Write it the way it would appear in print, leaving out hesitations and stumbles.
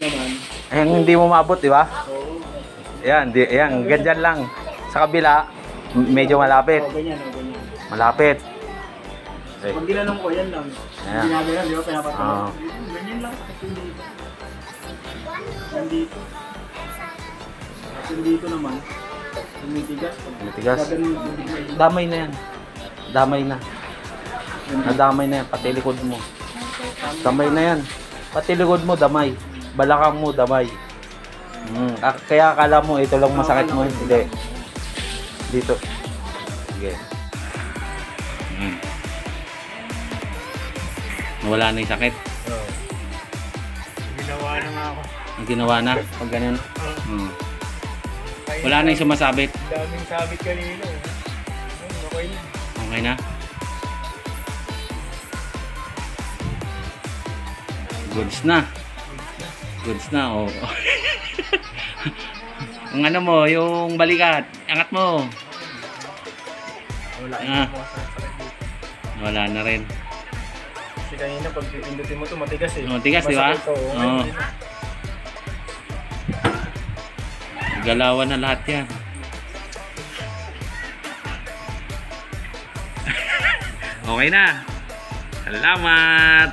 naman. Ayan, hindi mo maabot, di ba? Oo. Ayan, ganyan lang. Sa kabila, medyo malapit. Ganyan, ganyan. Malapit. Okay. Pag ginanong ko, yan lang. Ayan. Ginagalan, di ba? Pinapatulog. Oo. Ganyan lang. Nandito. Nandito naman. Tumitigas. Tumitigas. Gaganon. Damay na yan. Damay na. Nadamay na yan. Pati likod mo. Damay na yan. Pati likod mo, damay. Balakang mo, damay. Kaya akala mo, ito lang masakit mo. Hindi. Dito. Sige. Wala na yung sakit. Oo. Ginawa na nga ako. Ang ginawa na, pag ganun. Wala na yung sumasabit. Daming sabit kanina. Okay na. Okay na? Goods na. Goods na, oh. Ang ano mo, yung balikat. Angat mo. Wala Ah. Wala na rin. Kasi kanina pag pindutin mo ito matigas eh. Matigas, di ba? Masakit to, Oo. Galawan na lahat yan. Okay na. Salamat.